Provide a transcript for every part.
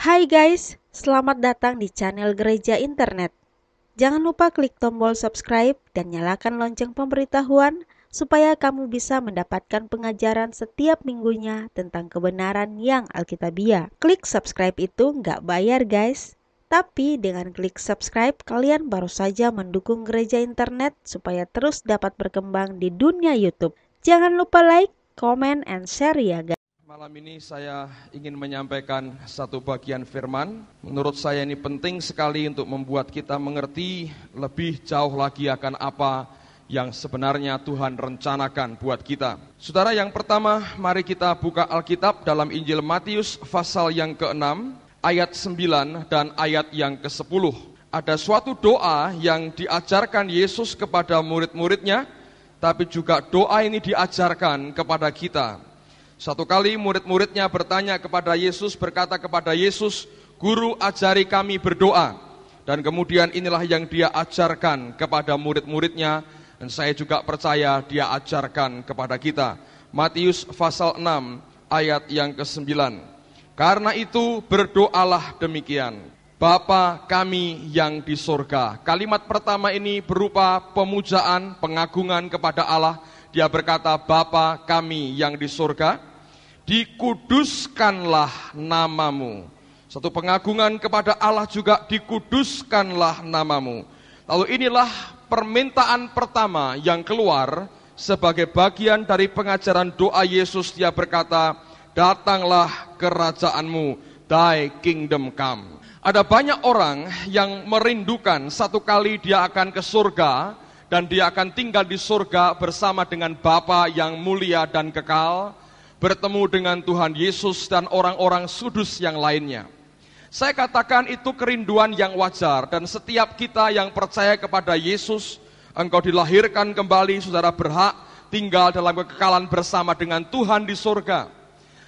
Hai guys, selamat datang di channel Gereja Internet. Jangan lupa klik tombol subscribe dan nyalakan lonceng pemberitahuan supaya kamu bisa mendapatkan pengajaran setiap minggunya tentang kebenaran yang alkitabiah. Klik subscribe itu nggak bayar guys. Tapi dengan klik subscribe, kalian baru saja mendukung Gereja Internet supaya terus dapat berkembang di dunia YouTube. Jangan lupa like, comment, and share ya guys. Malam ini saya ingin menyampaikan satu bagian firman. Menurut saya ini penting sekali untuk membuat kita mengerti lebih jauh lagi akan apa yang sebenarnya Tuhan rencanakan buat kita. Saudara, yang pertama, mari kita buka Alkitab dalam Injil Matius pasal yang ke-6, ayat 9 dan ayat yang ke-10. Ada suatu doa yang diajarkan Yesus kepada murid-muridnya, tapi juga doa ini diajarkan kepada kita. Satu kali murid-muridnya bertanya kepada Yesus, berkata kepada Yesus, "Guru, ajari kami berdoa." Dan kemudian inilah yang dia ajarkan kepada murid-muridnya, dan saya juga percaya dia ajarkan kepada kita. Matius pasal 6 ayat yang ke-9. "Karena itu berdoalah demikian, Bapa kami yang di surga." Kalimat pertama ini berupa pemujaan, pengagungan kepada Allah. Dia berkata, "Bapa kami yang di surga, dikuduskanlah namamu." Satu pengagungan kepada Allah juga, dikuduskanlah namamu. Lalu inilah permintaan pertama yang keluar sebagai bagian dari pengajaran doa Yesus. Dia berkata, "Datanglah kerajaanmu, thy kingdom come." Ada banyak orang yang merindukan satu kali dia akan ke surga, dan dia akan tinggal di surga bersama dengan Bapa yang mulia dan kekal, bertemu dengan Tuhan Yesus dan orang-orang kudus yang lainnya. Saya katakan itu kerinduan yang wajar, dan setiap kita yang percaya kepada Yesus, engkau dilahirkan kembali, saudara berhak tinggal dalam kekekalan bersama dengan Tuhan di surga.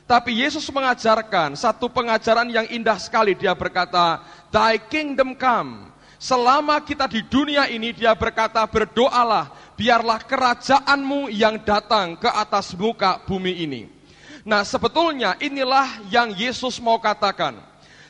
Tapi Yesus mengajarkan satu pengajaran yang indah sekali. Dia berkata, "Thy kingdom come." Selama kita di dunia ini, dia berkata, berdoalah, biarlah kerajaanmu yang datang ke atas muka bumi ini. Nah, sebetulnya inilah yang Yesus mau katakan.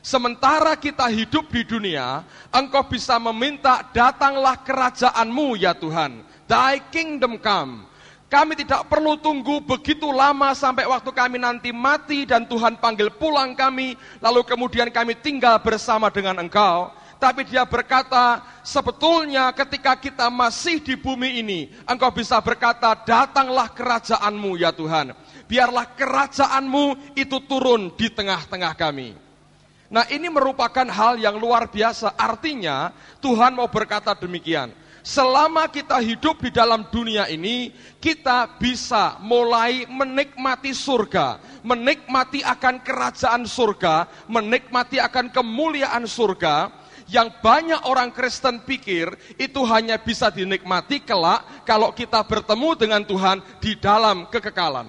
Sementara kita hidup di dunia, engkau bisa meminta, datanglah kerajaanmu ya Tuhan. Thy kingdom come. Kami tidak perlu tunggu begitu lama sampai waktu kami nanti mati dan Tuhan panggil pulang kami, lalu kemudian kami tinggal bersama dengan engkau. Tapi dia berkata, sebetulnya ketika kita masih di bumi ini, engkau bisa berkata, datanglah kerajaanmu ya Tuhan. Biarlah kerajaanmu itu turun di tengah-tengah kami. Nah, ini merupakan hal yang luar biasa. Artinya Tuhan mau berkata demikian. Selama kita hidup di dalam dunia ini, kita bisa mulai menikmati surga, menikmati akan kerajaan surga, menikmati akan kemuliaan surga, yang banyak orang Kristen pikir itu hanya bisa dinikmati kelak kalau kita bertemu dengan Tuhan di dalam kekekalan.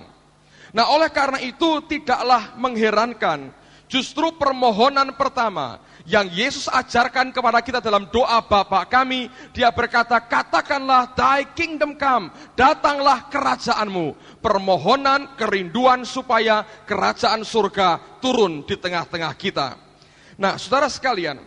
Nah, oleh karena itu tidaklah mengherankan, justru permohonan pertama yang Yesus ajarkan kepada kita dalam doa Bapa kami, dia berkata, katakanlah thy kingdom come, datanglah kerajaanmu. Permohonan, kerinduan supaya kerajaan surga turun di tengah-tengah kita. Nah, saudara sekalian,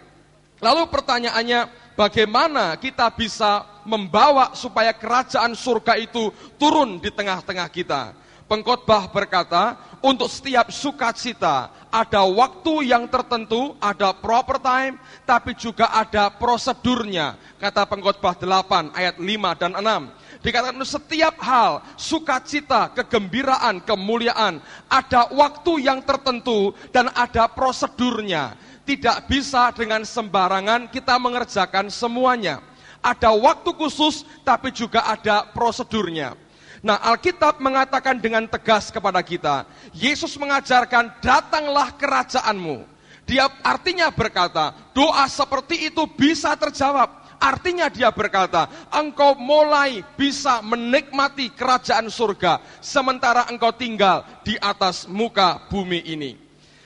lalu pertanyaannya, bagaimana kita bisa membawa supaya kerajaan surga itu turun di tengah-tengah kita? Pengkhotbah berkata, untuk setiap sukacita ada waktu yang tertentu, ada proper time, tapi juga ada prosedurnya. Kata Pengkhotbah 8 ayat 5 dan 6. Dikatakan setiap hal, sukacita, kegembiraan, kemuliaan, ada waktu yang tertentu dan ada prosedurnya. Tidak bisa dengan sembarangan kita mengerjakan semuanya. Ada waktu khusus, tapi juga ada prosedurnya. Nah, Alkitab mengatakan dengan tegas kepada kita, Yesus mengajarkan, datanglah kerajaanmu. Dia artinya berkata, doa seperti itu bisa terjawab. Artinya dia berkata, engkau mulai bisa menikmati kerajaan surga, sementara engkau tinggal di atas muka bumi ini.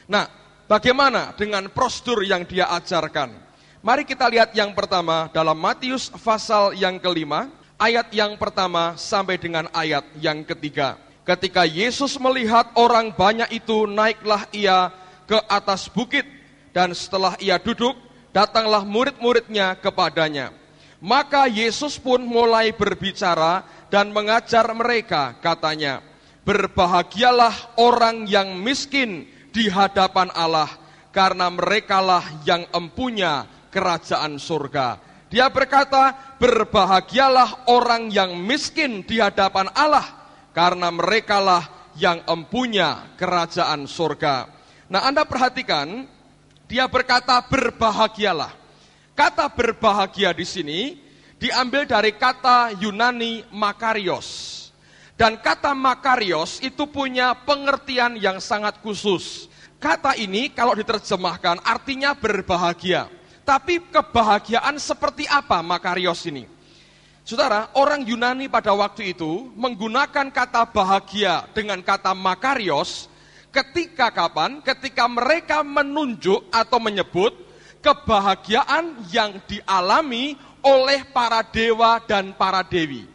Nah, bagaimana dengan prosedur yang dia ajarkan? Mari kita lihat yang pertama dalam Matius pasal yang ke-5, ayat yang pertama sampai dengan ayat yang ketiga. Ketika Yesus melihat orang banyak itu, naiklah ia ke atas bukit, Dan setelah ia duduk, datanglah murid-muridnya kepadanya. Maka Yesus pun mulai berbicara dan mengajar mereka, katanya, berbahagialah orang yang miskin di hadapan Allah, karena merekalah yang empunya kerajaan surga. Dia berkata, berbahagialah orang yang miskin di hadapan Allah, karena merekalah yang empunya kerajaan surga. Nah, Anda perhatikan, dia berkata berbahagialah. Kata berbahagia di sini diambil dari kata Yunani makarios. Dan kata makarios itu punya pengertian yang sangat khusus. Kata ini kalau diterjemahkan artinya berbahagia. Tapi kebahagiaan seperti apa makarios ini? Saudara, orang Yunani pada waktu itu menggunakan kata bahagia dengan kata makarios ketika kapan? Ketika mereka menunjuk atau menyebut kebahagiaan yang dialami oleh para dewa dan para dewi.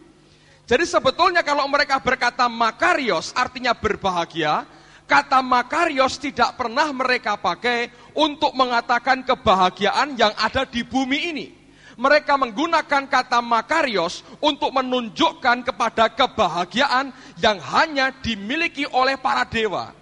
Jadi sebetulnya kalau mereka berkata makarios artinya berbahagia, kata makarios tidak pernah mereka pakai untuk mengatakan kebahagiaan yang ada di bumi ini. Mereka menggunakan kata makarios untuk menunjukkan kepada kebahagiaan yang hanya dimiliki oleh para dewa.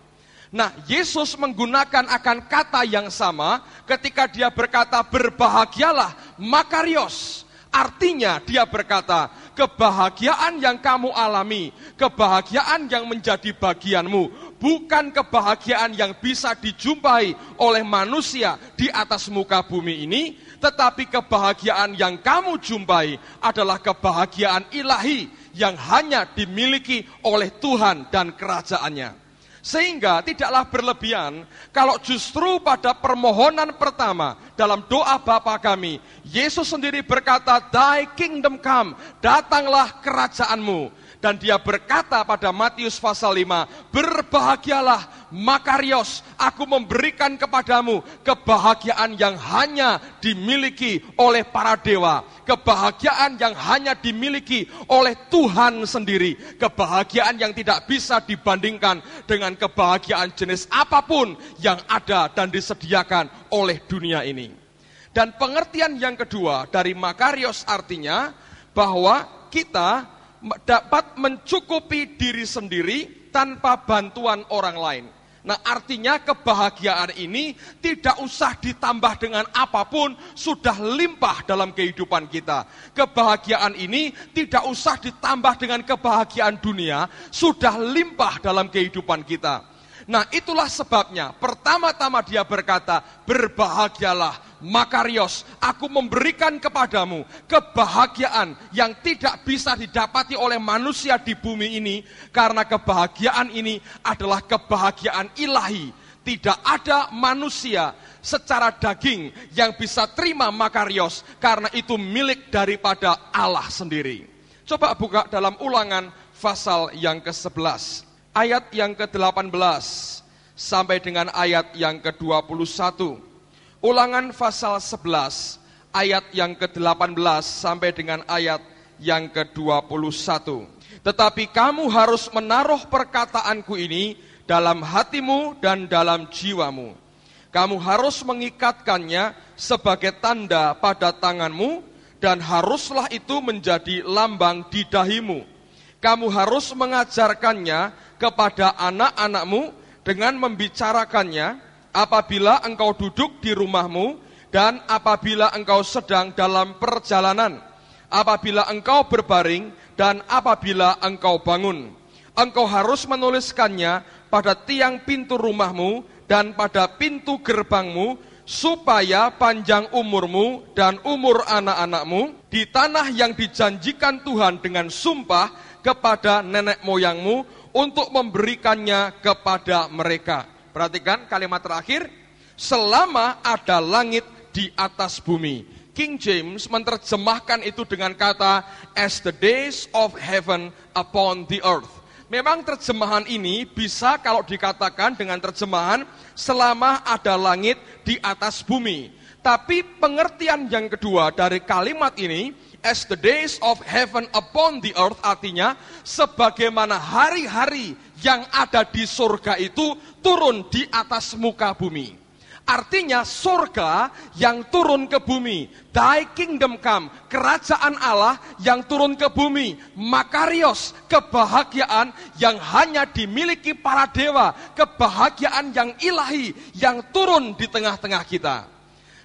Nah, Yesus menggunakan akan kata yang sama ketika dia berkata berbahagialah makarios. Artinya dia berkata, kebahagiaan yang kamu alami, kebahagiaan yang menjadi bagianmu, bukan kebahagiaan yang bisa dijumpai oleh manusia di atas muka bumi ini, tetapi kebahagiaan yang kamu jumpai adalah kebahagiaan ilahi yang hanya dimiliki oleh Tuhan dan kerajaannya. Sehingga tidaklah berlebihan kalau justru pada permohonan pertama dalam doa Bapa kami, Yesus sendiri berkata, Thy kingdom come, datanglah kerajaanmu. Dan dia berkata pada Matius pasal 5, berbahagialah makarios, aku memberikan kepadamu kebahagiaan yang hanya dimiliki oleh para dewa, kebahagiaan yang hanya dimiliki oleh Tuhan sendiri, kebahagiaan yang tidak bisa dibandingkan dengan kebahagiaan jenis apapun yang ada dan disediakan oleh dunia ini. Dan pengertian yang kedua dari makarios artinya bahwa kita dapat mencukupi diri sendiri tanpa bantuan orang lain. Nah, artinya kebahagiaan ini tidak usah ditambah dengan apapun, sudah limpah dalam kehidupan kita. Kebahagiaan ini tidak usah ditambah dengan kebahagiaan dunia, sudah limpah dalam kehidupan kita. Nah, itulah sebabnya pertama-tama dia berkata, berbahagialah makarios, aku memberikan kepadamu kebahagiaan yang tidak bisa didapati oleh manusia di bumi ini, karena kebahagiaan ini adalah kebahagiaan ilahi. Tidak ada manusia secara daging yang bisa terima makarios, karena itu milik daripada Allah sendiri. Coba buka dalam Ulangan pasal yang ke-11. Ayat yang ke-18 sampai dengan ayat yang ke-21. Ulangan pasal 11 ayat yang ke-18 sampai dengan ayat yang ke-21. Tetapi kamu harus menaruh perkataanku ini dalam hatimu dan dalam jiwamu. Kamu harus mengikatkannya sebagai tanda pada tanganmu, dan haruslah itu menjadi lambang di dahimu. Kamu harus mengajarkannya kepada anak-anakmu dengan membicarakannya apabila engkau duduk di rumahmu dan apabila engkau sedang dalam perjalanan, apabila engkau berbaring dan apabila engkau bangun. Engkau harus menuliskannya pada tiang pintu rumahmu dan pada pintu gerbangmu, supaya panjang umurmu dan umur anak-anakmu di tanah yang dijanjikan Tuhan dengan sumpah kepada nenek moyangmu untuk memberikannya kepada mereka. Perhatikan kalimat terakhir, selama ada langit di atas bumi. King James menerjemahkan itu dengan kata as the days of heaven upon the earth. Memang terjemahan ini bisa kalau dikatakan dengan terjemahan selama ada langit di atas bumi. Tapi pengertian yang kedua dari kalimat ini, as the days of heaven upon the earth, artinya sebagaimana hari-hari yang ada di surga itu turun di atas muka bumi. Artinya surga yang turun ke bumi. Thy kingdom come, kerajaan Allah yang turun ke bumi. Makarios, kebahagiaan yang hanya dimiliki para dewa. Kebahagiaan yang ilahi yang turun di tengah-tengah kita.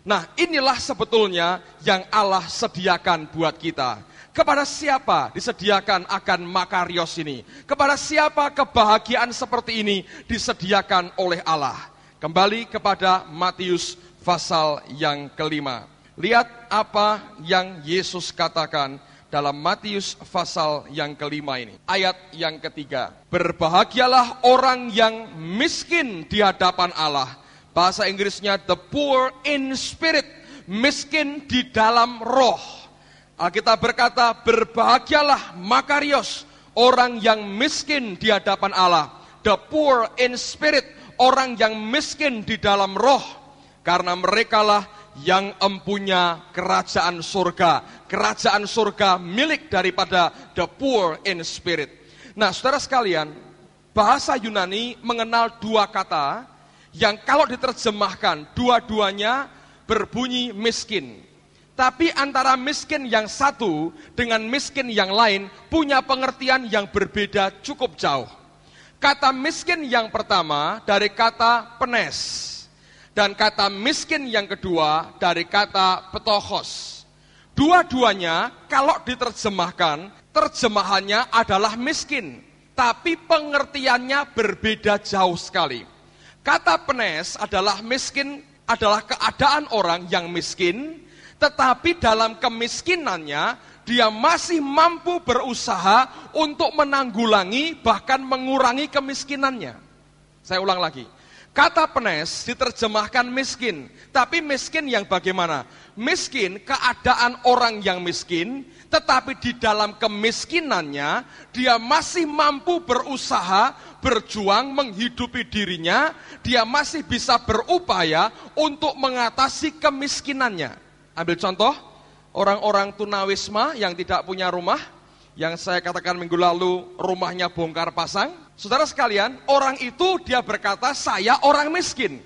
Nah, inilah sebetulnya yang Allah sediakan buat kita. Kepada siapa disediakan akan makarios ini? Kepada siapa kebahagiaan seperti ini disediakan oleh Allah? Kembali kepada Matius pasal yang kelima. Lihat apa yang Yesus katakan dalam Matius pasal yang kelima ini. Ayat yang ketiga. Berbahagialah orang yang miskin di hadapan Allah. Bahasa Inggrisnya the poor in spirit. Miskin di dalam roh. Alkitab berkata berbahagialah makarios. Orang yang miskin di hadapan Allah. The poor in spirit. Orang yang miskin di dalam roh, karena merekalah yang empunya kerajaan surga. Kerajaan surga milik daripada the poor in spirit. Nah, saudara sekalian, bahasa Yunani mengenal dua kata yang kalau diterjemahkan dua-duanya berbunyi miskin. Tapi antara miskin yang satu dengan miskin yang lain punya pengertian yang berbeda cukup jauh. Kata miskin yang pertama dari kata penes. Dan kata miskin yang kedua dari kata petochos. Dua-duanya kalau diterjemahkan, terjemahannya adalah miskin. Tapi pengertiannya berbeda jauh sekali. Kata penes adalah miskin, adalah keadaan orang yang miskin. Tetapi dalam kemiskinannya, dia masih mampu berusaha untuk menanggulangi bahkan mengurangi kemiskinannya. Saya ulang lagi. Kata penes diterjemahkan miskin. Tapi miskin yang bagaimana? Miskin keadaan orang yang miskin. Tetapi di dalam kemiskinannya dia masih mampu berusaha, berjuang menghidupi dirinya. Dia masih bisa berupaya untuk mengatasi kemiskinannya. Ambil contoh. Orang-orang tunawisma yang tidak punya rumah, yang saya katakan minggu lalu rumahnya bongkar pasang. Saudara sekalian, orang itu dia berkata saya orang miskin.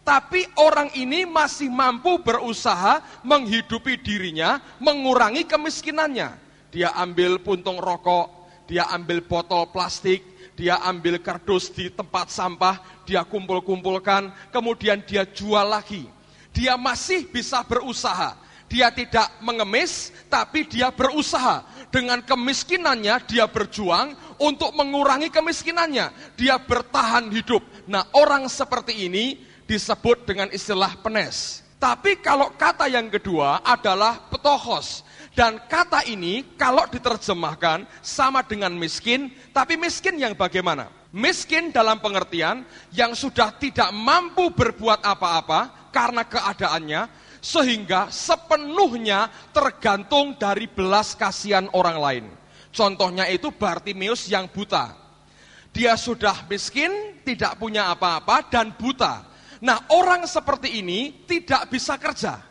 Tapi orang ini masih mampu berusaha menghidupi dirinya, mengurangi kemiskinannya. Dia ambil puntung rokok, dia ambil botol plastik, dia ambil kardus di tempat sampah, dia kumpul-kumpulkan, kemudian dia jual lagi. Dia masih bisa berusaha. Dia tidak mengemis, tapi dia berusaha. Dengan kemiskinannya, dia berjuang untuk mengurangi kemiskinannya. Dia bertahan hidup. Nah, orang seperti ini disebut dengan istilah penes. Tapi kalau kata yang kedua adalah petochos. Dan kata ini kalau diterjemahkan sama dengan miskin, tapi miskin yang bagaimana? Miskin dalam pengertian yang sudah tidak mampu berbuat apa-apa karena keadaannya, sehingga sepenuhnya tergantung dari belas kasihan orang lain. Contohnya itu Bartimeus yang buta. Dia sudah miskin, tidak punya apa-apa, dan buta. Nah, orang seperti ini tidak bisa kerja.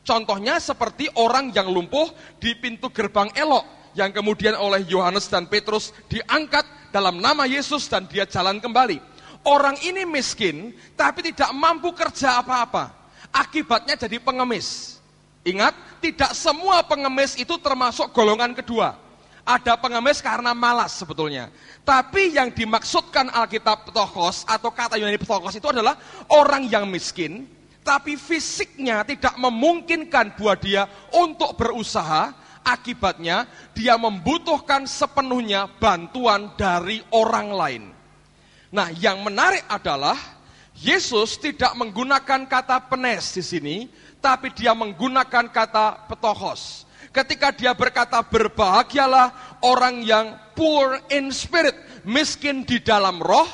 Contohnya seperti orang yang lumpuh di pintu gerbang Elok, yang kemudian oleh Yohanes dan Petrus diangkat dalam nama Yesus dan dia jalan kembali. Orang ini miskin, tapi tidak mampu kerja apa-apa. Akibatnya jadi pengemis. Ingat, tidak semua pengemis itu termasuk golongan kedua. Ada pengemis karena malas sebetulnya. Tapi yang dimaksudkan Alkitab petochos atau kata Yunani petochos itu adalah orang yang miskin, tapi fisiknya tidak memungkinkan buat dia untuk berusaha. Akibatnya dia membutuhkan sepenuhnya bantuan dari orang lain. Nah, yang menarik adalah Yesus tidak menggunakan kata penes di sini, tapi dia menggunakan kata petochos. Ketika dia berkata berbahagialah orang yang poor in spirit, miskin di dalam roh,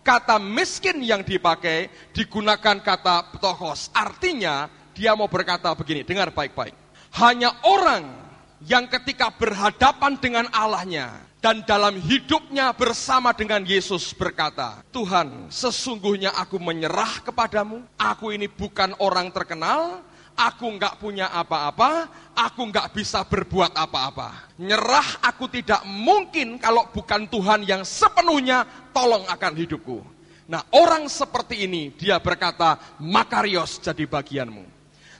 kata miskin yang dipakai digunakan kata petochos. Artinya dia mau berkata begini, dengar baik-baik. Hanya orang yang ketika berhadapan dengan Allahnya dan dalam hidupnya bersama dengan Yesus berkata, Tuhan, sesungguhnya aku menyerah kepadamu, aku ini bukan orang terkenal, aku enggak punya apa-apa, aku enggak bisa berbuat apa-apa. Nyerah aku tidak mungkin kalau bukan Tuhan yang sepenuhnya tolong akan hidupku. Nah, orang seperti ini dia berkata, Makarios jadi bagianmu.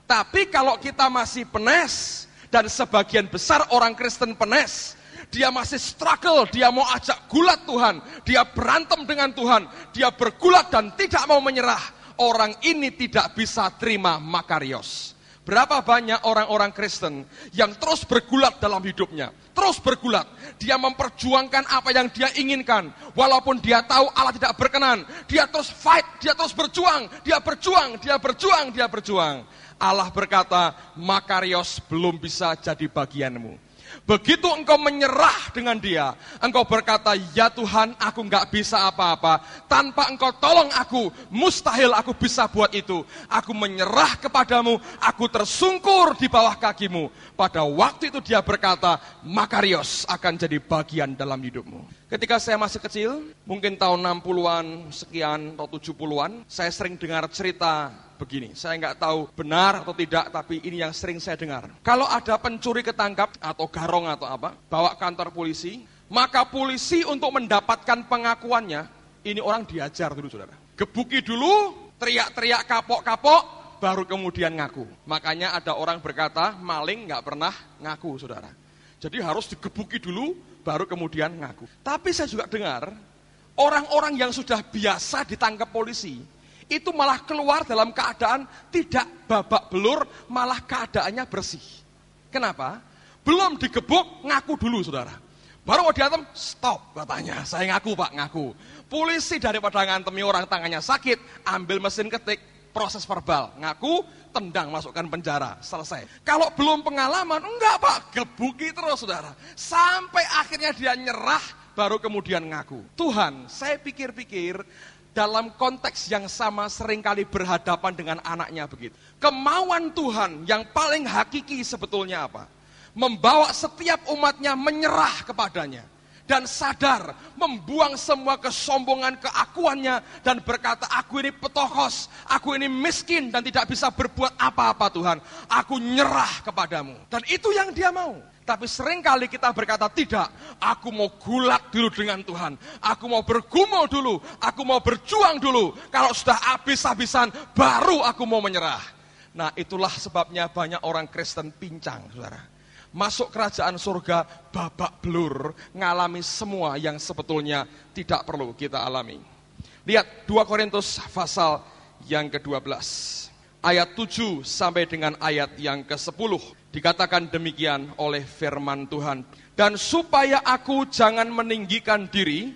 Tapi kalau kita masih penes, dan sebagian besar orang Kristen penes, dia masih struggle, dia mau ajak gulat Tuhan, dia berantem dengan Tuhan, dia bergulat dan tidak mau menyerah, orang ini tidak bisa terima Makarios. Berapa banyak orang-orang Kristen yang terus bergulat dalam hidupnya, terus bergulat. Dia memperjuangkan apa yang dia inginkan, walaupun dia tahu Allah tidak berkenan. Dia terus fight, dia terus berjuang, dia berjuang, dia berjuang, dia berjuang. Allah berkata, Makarios belum bisa jadi bagianmu. Begitu engkau menyerah dengan dia, engkau berkata, ya Tuhan, aku gak bisa apa-apa. Tanpa engkau tolong aku, mustahil aku bisa buat itu. Aku menyerah kepadamu, aku tersungkur di bawah kakimu. Pada waktu itu dia berkata, Makarios akan jadi bagian dalam hidupmu. Ketika saya masih kecil, mungkin tahun 60-an sekian atau 70-an, saya sering dengar cerita begini. Saya nggak tahu benar atau tidak, tapi ini yang sering saya dengar. Kalau ada pencuri ketangkap atau garong atau apa, bawa kantor polisi, maka polisi untuk mendapatkan pengakuannya, ini orang diajar dulu, saudara. Gebuki dulu, teriak-teriak kapok-kapok, baru kemudian ngaku. Makanya ada orang berkata, maling nggak pernah ngaku, saudara. Jadi harus digebuki dulu, baru kemudian ngaku. Tapi saya juga dengar, orang-orang yang sudah biasa ditangkap polisi, itu malah keluar dalam keadaan tidak babak belur, malah keadaannya bersih. Kenapa? Belum digebuk, ngaku dulu, saudara. Baru mau diantem, stop katanya, saya ngaku pak, ngaku. Polisi daripada ngantemi orang tangannya sakit, ambil mesin ketik, proses verbal, ngaku, tendang, masukkan penjara, selesai. Kalau belum pengalaman, enggak pak, gebuki terus, saudara. Sampai akhirnya dia nyerah, baru kemudian ngaku. Tuhan, saya pikir-pikir, dalam konteks yang sama seringkali berhadapan dengan anaknya begitu. Kemauan Tuhan yang paling hakiki sebetulnya apa? Membawa setiap umatnya menyerah kepadanya. Dan sadar, membuang semua kesombongan, keakuannya, dan berkata, aku ini petohos, aku ini miskin, dan tidak bisa berbuat apa-apa Tuhan. Aku nyerah kepadamu. Dan itu yang dia mau. Tapi seringkali kita berkata, tidak, aku mau gulat dulu dengan Tuhan. Aku mau bergumul dulu, aku mau berjuang dulu. Kalau sudah habis-habisan, baru aku mau menyerah. Nah, itulah sebabnya banyak orang Kristen pincang, saudara. Masuk kerajaan surga babak belur, ngalami semua yang sebetulnya tidak perlu kita alami. Lihat 2 Korintus pasal yang ke-12, ayat 7 sampai dengan ayat yang ke-10. Dikatakan demikian oleh firman Tuhan. Dan supaya aku jangan meninggikan diri,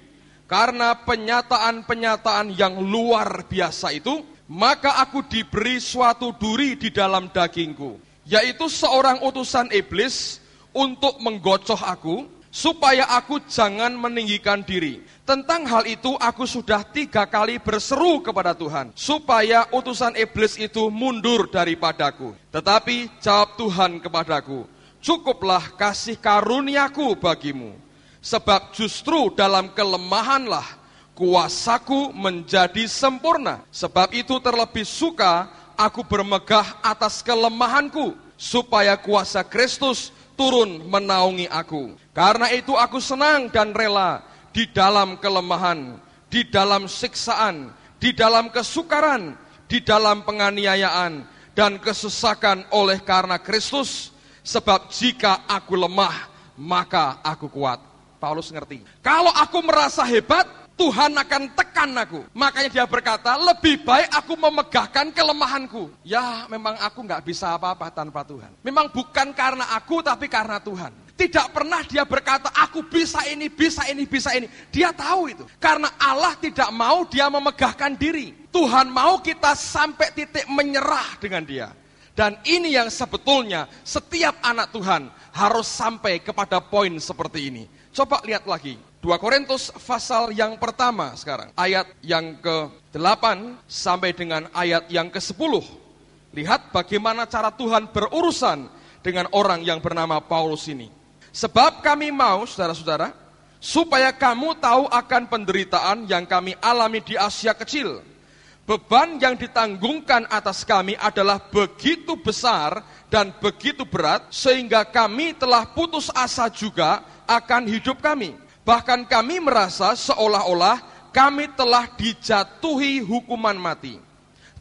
karena penyataan-penyataan yang luar biasa itu, maka aku diberi suatu duri di dalam dagingku, yaitu seorang utusan iblis untuk menggocoh aku, supaya aku jangan meninggikan diri. Tentang hal itu aku sudah 3 kali berseru kepada Tuhan, supaya utusan iblis itu mundur daripadaku. Tetapi jawab Tuhan kepadaku, cukuplah kasih karuniaku bagimu, sebab justru dalam kelemahanlah kuasaku menjadi sempurna. Sebab itu terlebih suka aku bermegah atas kelemahanku, supaya kuasa Kristus turun menaungi aku. Karena itu aku senang dan rela di dalam kelemahan, di dalam siksaan, di dalam kesukaran, di dalam penganiayaan, dan kesesakan oleh karena Kristus. Sebab jika aku lemah, maka aku kuat. Paulus ngerti. Kalau aku merasa hebat, Tuhan akan tekan aku. Makanya dia berkata, lebih baik aku memegahkan kelemahanku. Ya, memang aku gak bisa apa-apa tanpa Tuhan. Memang bukan karena aku, tapi karena Tuhan. Tidak pernah dia berkata, aku bisa ini, bisa ini, bisa ini. Dia tahu itu. Karena Allah tidak mau dia memegahkan diri. Tuhan mau kita sampai titik menyerah dengan dia. Dan ini yang sebetulnya setiap anak Tuhan harus sampai kepada poin seperti ini. Coba lihat lagi. 2 Korintus pasal yang pertama sekarang, ayat yang ke-8 sampai dengan ayat yang ke-10. Lihat bagaimana cara Tuhan berurusan dengan orang yang bernama Paulus ini. Sebab kami mau, saudara-saudara, supaya kamu tahu akan penderitaan yang kami alami di Asia Kecil. Beban yang ditanggungkan atas kami adalah begitu besar dan begitu berat, sehingga kami telah putus asa juga akan hidup kami. Bahkan kami merasa seolah-olah kami telah dijatuhi hukuman mati.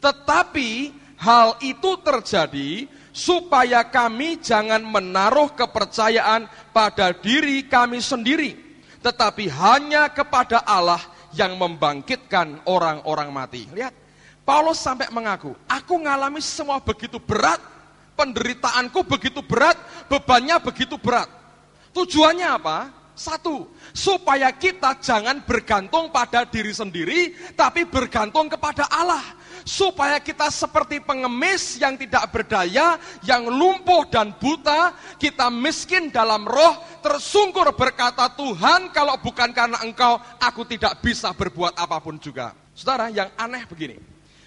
Tetapi hal itu terjadi supaya kami jangan menaruh kepercayaan pada diri kami sendiri, tetapi hanya kepada Allah yang membangkitkan orang-orang mati. Lihat, Paulus sampai mengaku, aku ngalami semua begitu berat, penderitaanku begitu berat, bebannya begitu berat. Tujuannya apa? Satu, supaya kita jangan bergantung pada diri sendiri, tapi bergantung kepada Allah. Supaya kita seperti pengemis yang tidak berdaya, yang lumpuh dan buta, kita miskin dalam roh, tersungkur berkata, Tuhan, kalau bukan karena Engkau, aku tidak bisa berbuat apapun juga. Saudara, yang aneh begini.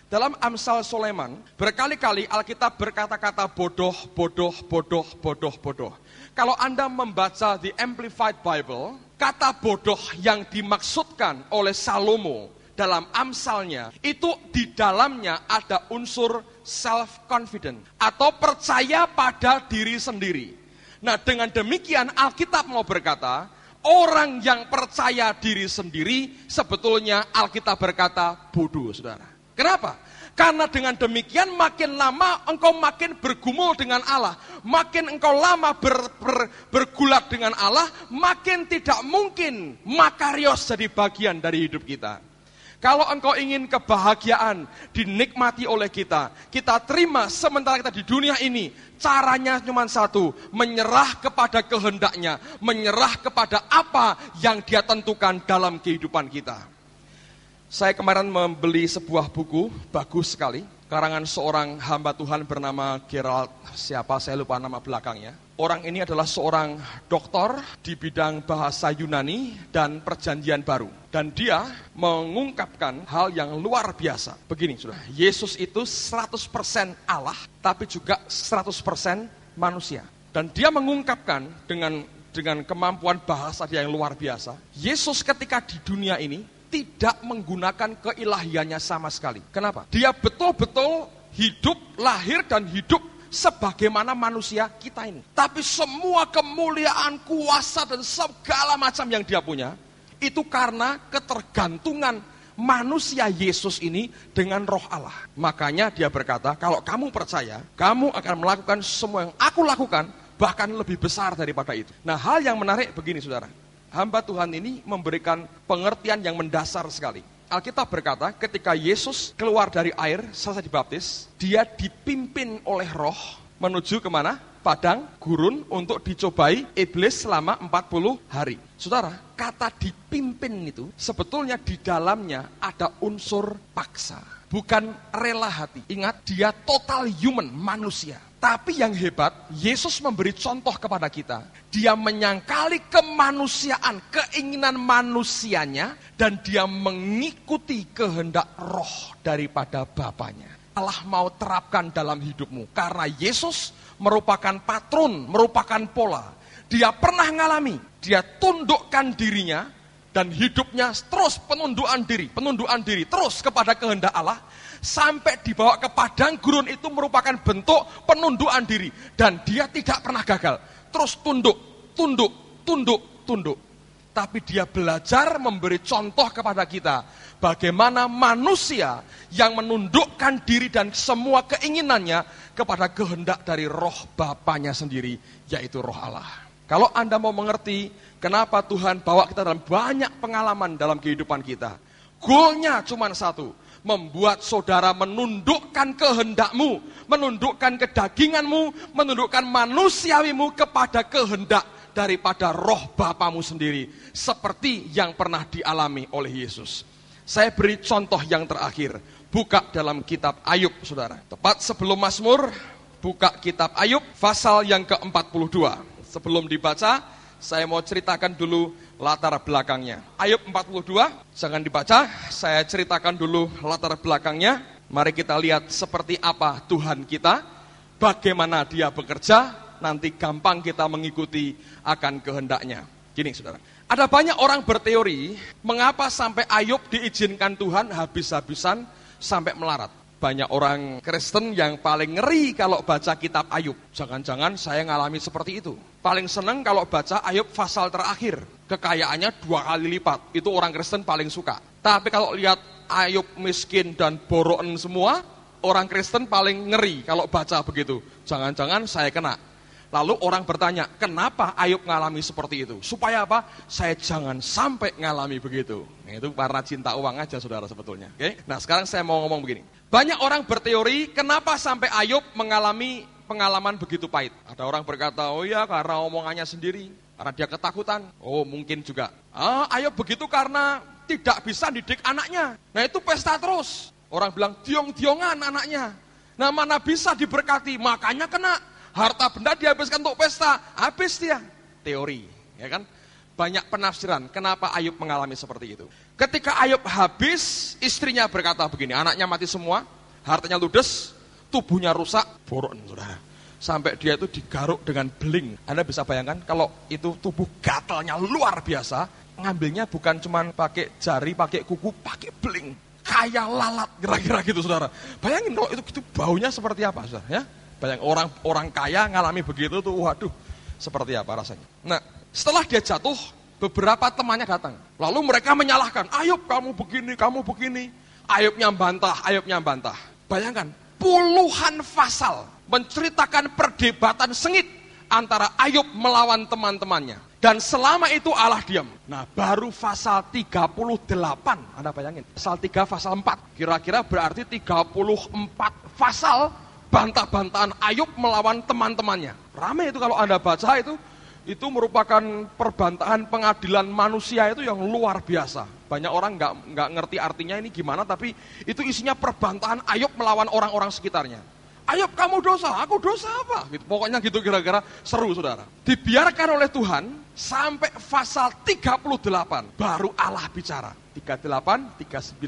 Dalam Amsal Sulaiman, berkali-kali Alkitab berkata-kata bodoh, bodoh, bodoh, bodoh, bodoh. Kalau Anda membaca The Amplified Bible, kata bodoh yang dimaksudkan oleh Salomo dalam Amsalnya, itu di dalamnya ada unsur self-confident atau percaya pada diri sendiri. Nah, dengan demikian Alkitab mau berkata, orang yang percaya diri sendiri sebetulnya Alkitab berkata bodoh, saudara. Kenapa? Karena dengan demikian makin lama engkau makin bergumul dengan Allah. Makin engkau lama bergulat dengan Allah, makin tidak mungkin makarios jadi bagian dari hidup kita. Kalau engkau ingin kebahagiaan dinikmati oleh kita, kita terima sementara kita di dunia ini, caranya cuma satu, menyerah kepada kehendaknya, menyerah kepada apa yang Dia tentukan dalam kehidupan kita. Saya kemarin membeli sebuah buku, bagus sekali, karangan seorang hamba Tuhan bernama Gerald, siapa saya lupa nama belakangnya. Orang ini adalah seorang doktor di bidang bahasa Yunani dan perjanjian baru. Dan dia mengungkapkan hal yang luar biasa. Begini, saudara, Yesus itu 100% Allah, tapi juga 100% manusia. Dan dia mengungkapkan dengan kemampuan bahasa dia yang luar biasa. Yesus ketika di dunia ini tidak menggunakan keilahiannya sama sekali. Kenapa? Dia betul-betul hidup, lahir dan hidup sebagaimana manusia kita ini. Tapi semua kemuliaan, kuasa dan segala macam yang dia punya, itu karena ketergantungan manusia Yesus ini dengan roh Allah. Makanya dia berkata, kalau kamu percaya, kamu akan melakukan semua yang aku lakukan, bahkan lebih besar daripada itu. Nah, hal yang menarik begini, saudara. Hamba Tuhan ini memberikan pengertian yang mendasar sekali. Alkitab berkata, ketika Yesus keluar dari air, selesai dibaptis, dia dipimpin oleh roh menuju kemana? Padang gurun untuk dicobai iblis selama 40 hari. Saudara, kata dipimpin itu sebetulnya di dalamnya ada unsur paksa, bukan rela hati. Ingat, dia total human, manusia. Tapi yang hebat, Yesus memberi contoh kepada kita. Dia menyangkali kemanusiaan, keinginan manusianya, dan dia mengikuti kehendak roh daripada Bapanya. Allah mau terapkan dalam hidupmu. Karena Yesus merupakan patron, merupakan pola. Dia pernah ngalami, dia tundukkan dirinya, dan hidupnya terus penundukan diri, terus kepada kehendak Allah. Sampai dibawa ke padang gurun itu merupakan bentuk penundukan diri. Dan dia tidak pernah gagal. Terus tunduk. Tapi dia belajar memberi contoh kepada kita. Bagaimana manusia yang menundukkan diri dan semua keinginannya kepada kehendak dari roh Bapanya sendiri, yaitu roh Allah. Kalau Anda mau mengerti kenapa Tuhan bawa kita dalam banyak pengalaman dalam kehidupan kita, goalnya cuma satu. Membuat saudara menundukkan kehendakmu, menundukkan kedaginganmu, menundukkan manusiawimu kepada kehendak daripada roh Bapamu sendiri. Seperti yang pernah dialami oleh Yesus. Saya beri contoh yang terakhir. Buka dalam kitab Ayub, saudara. Tepat sebelum Mazmur, buka kitab Ayub, pasal yang ke-42. Sebelum dibaca, saya mau ceritakan dulu latar belakangnya. Ayub 42, jangan dibaca, saya ceritakan dulu latar belakangnya. Mari kita lihat seperti apa Tuhan kita, bagaimana Dia bekerja, nanti gampang kita mengikuti akan kehendaknya. Gini, saudara, ada banyak orang berteori, mengapa sampai Ayub diizinkan Tuhan habis-habisan sampai melarat. Banyak orang Kristen yang paling ngeri kalau baca kitab Ayub. Jangan-jangan saya ngalami seperti itu. Paling seneng kalau baca Ayub pasal terakhir. Kekayaannya 2 kali lipat. Itu orang Kristen paling suka. Tapi kalau lihat Ayub miskin dan boroen semua, orang Kristen paling ngeri kalau baca begitu. Jangan-jangan saya kena. Lalu orang bertanya, kenapa Ayub ngalami seperti itu? Supaya apa? Saya jangan sampai ngalami begitu. Nah, itu karena cinta uang aja saudara sebetulnya. Oke? Nah sekarang saya mau ngomong begini. Banyak orang berteori, kenapa sampai Ayub mengalami pengalaman begitu pahit? Ada orang berkata, oh ya karena omongannya sendiri, karena dia ketakutan. Oh mungkin juga. Ayub begitu karena tidak bisa didik anaknya. Nah itu pesta terus. Orang bilang, diong-diongan anaknya. Nah mana bisa diberkati, makanya kena. Harta benda dihabiskan untuk pesta, habis dia. Teori, ya kan? Banyak penafsiran, kenapa Ayub mengalami seperti itu. Ketika Ayub habis, istrinya berkata begini, anaknya mati semua, hartanya ludes, tubuhnya rusak, boron, saudara. Sampai dia itu digaruk dengan beling. Anda bisa bayangkan, kalau itu tubuh gatalnya luar biasa, ngambilnya bukan cuma pakai jari, pakai kuku, pakai beling. Kayak lalat, kira-kira gitu, saudara. Bayangin kalau itu baunya seperti apa, saudara, ya? Bayang orang kaya ngalami begitu tuh, waduh, seperti apa rasanya. Nah, setelah dia jatuh, beberapa temannya datang. Lalu mereka menyalahkan, Ayub kamu begini. Ayubnya bantah. Bayangkan, puluhan pasal menceritakan perdebatan sengit antara Ayub melawan teman-temannya. Dan selama itu Allah diam. Nah, baru pasal 38, Anda bayangin, pasal 3, pasal 4. Kira-kira berarti 34 pasal bantah-bantahan Ayub melawan teman-temannya. Ramai itu kalau Anda baca itu merupakan perbantahan pengadilan manusia itu yang luar biasa. Banyak orang nggak ngerti artinya ini gimana, tapi itu isinya perbantahan Ayub melawan orang-orang sekitarnya. Ayub kamu dosa, aku dosa apa? Gitu. Pokoknya gitu kira-kira seru saudara. Dibiarkan oleh Tuhan sampai pasal 38 baru Allah bicara. 38, 39,